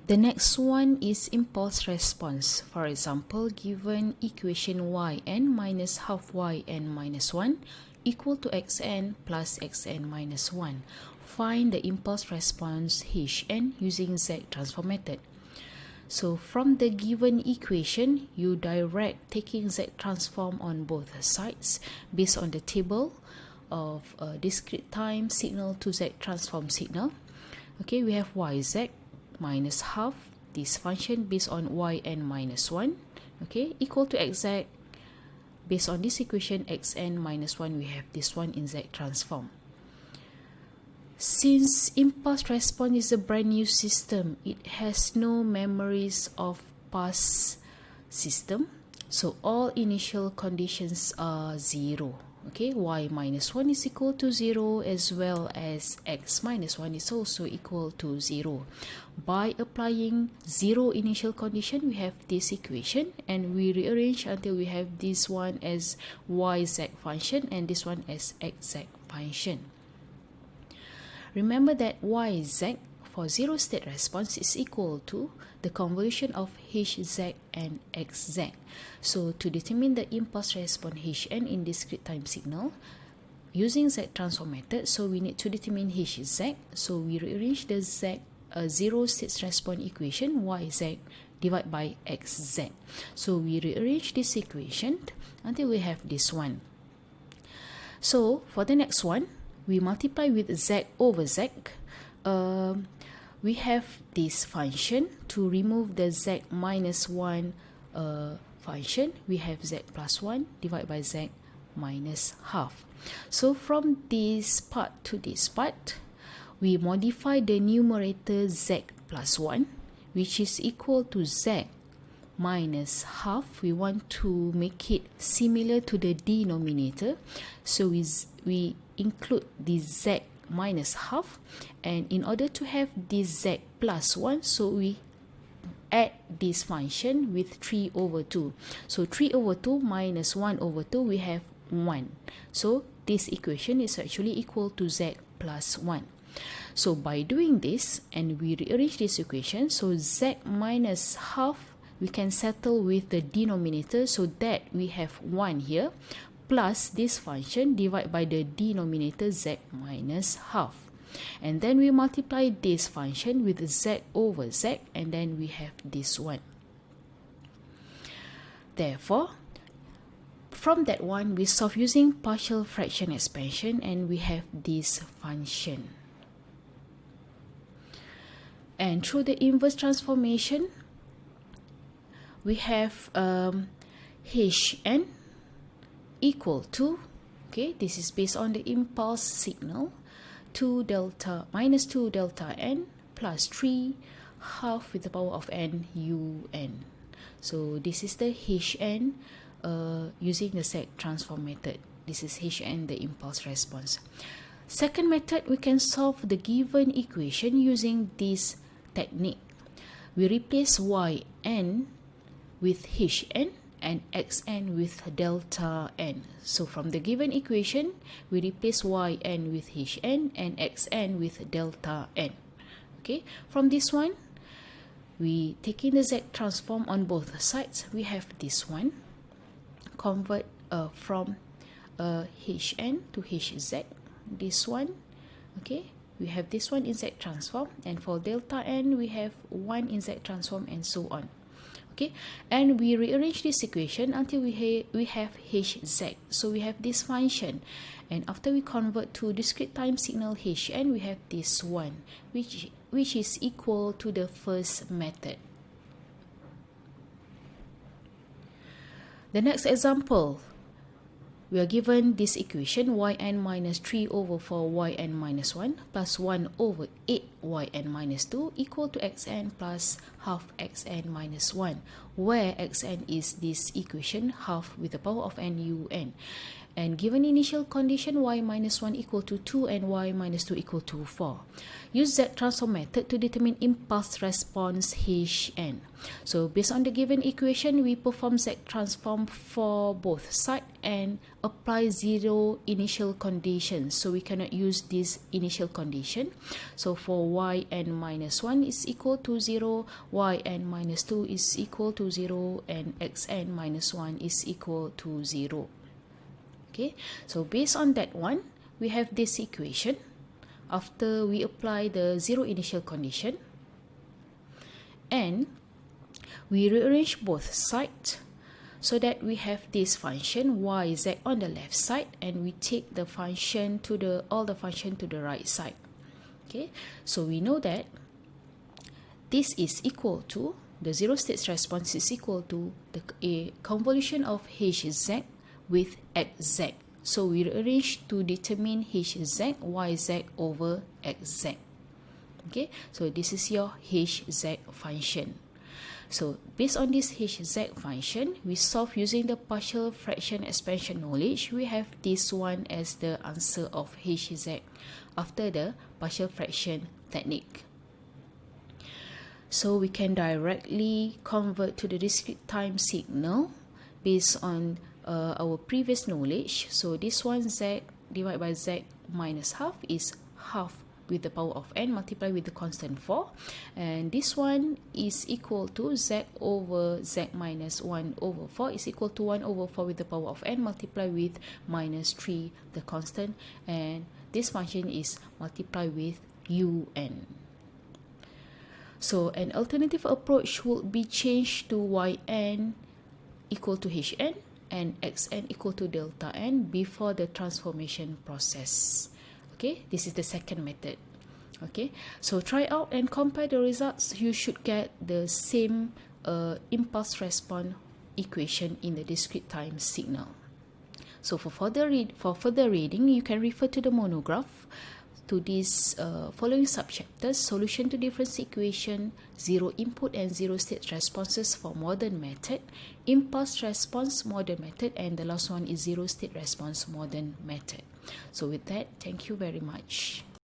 The next one is impulse response. For example, given equation yn minus half yn minus 1 equal to xn plus xn minus 1. Find the impulse response hn using Z transform method. So from the given equation, you direct taking Z transform on both sides based on the table of discrete time signal to Z transform signal. Okay, we have yz minus half this function based on yn minus 1, okay, equal to xz. Based on this equation xn minus 1, we have this one in Z transform. Since impulse response is a brand new system, it has no memories of past system, so all initial conditions are 0. Okay, y minus 1 is equal to 0 as well as x minus 1 is also equal to 0. By applying 0 initial condition, we have this equation and we rearrange until we have this one as yz function and this one as xz function. Remember that yz for zero state response is equal to the convolution of hz and xz. So to determine the impulse response hn in discrete time signal using Z transform method, so we need to determine hz. So we rearrange the z zero state response equation yz divided by xz. So we rearrange this equation until we have this one. So for the next one, we multiply with z over z. We have this function. To remove the z minus 1 function, we have z plus 1 divided by z minus half. So from this part to this part, we modify the numerator z plus 1, which is equal to z minus half. We want to make it similar to the denominator, so we include the z minus half, and in order to have this z plus 1, so we add this function with 3 over 2. So 3 over 2 minus 1 over 2, we have 1. So this equation is actually equal to z plus 1. So by doing this and we rearrange this equation, so z minus half we can settle with the denominator, so that we have 1 here plus this function divided by the denominator z minus half, and then we multiply this function with z over z, and then we have this one. Therefore, from that one we solve using partial fraction expansion and we have this function. And through the inverse transformation, we have hn equal to, okay, this is based on the impulse signal, 2 delta minus 2 delta n plus 3 half with the power of n un. So this is the hn using the Z transform method. This is hn, the impulse response. Second method, we can solve the given equation using this technique. We replace yn with hn and xn with delta n. So from the given equation, we replace yn with hn and xn with delta n. Okay, from this one, we take in the Z transform on both sides. We have this one. Convert from hn to hz. This one, okay, we have this one in Z transform, and for delta n, we have 1 in Z transform, and so on. Okay, and we rearrange this equation until we have hz. So we have this function, and after we convert to discrete time signal hn, we have this one, which is equal to the first method. The next example, we are given this equation yn minus 3 over 4 yn minus 1 plus 1 over 8 yn minus 2 equal to xn plus half xn minus 1, where xn is this equation half with the power of n un. And given initial condition y minus 1 equal to 2 and y minus 2 equal to 4. Use Z transform method to determine impulse response Hn. So based on the given equation, we perform Z transform for both sides and apply zero initial condition. So we cannot use this initial condition. So for yn minus 1 is equal to 0, yn minus 2 is equal to 0, and xn minus 1 is equal to 0. Okay, so based on that one, we have this equation after we apply the zero initial condition, and we rearrange both sides so that we have this function yz on the left side, and we take the function to all the function to the right side. Okay, so we know that this is equal to the zero state response is equal to a convolution of hz with xz. So we rearrange to determine hz, yz over xz. Okay, so this is your hz function. So based on this hz function, we solve using the partial fraction expansion knowledge. We have this one as the answer of hz after the partial fraction technique. So we can directly convert to the discrete time signal based on our previous knowledge. So this one z divided by z minus half is half with the power of n multiplied with the constant 4, and this one is equal to z over z minus 1 over 4 is equal to 1 over 4 with the power of n multiplied with minus 3 the constant, and this function is multiplied with un. So an alternative approach would be changed to yn equal to hn and xn equal to delta n before the transformation process. Okay, this is the second method. Okay, so try out and compare the results. You should get the same impulse response equation in the discrete time signal. So for further reading, you can refer to the monograph to these following subchapters: solution to difference equation, zero input and zero state responses for modern method, impulse response modern method, and the last one is zero state response modern method. So with that, thank you very much.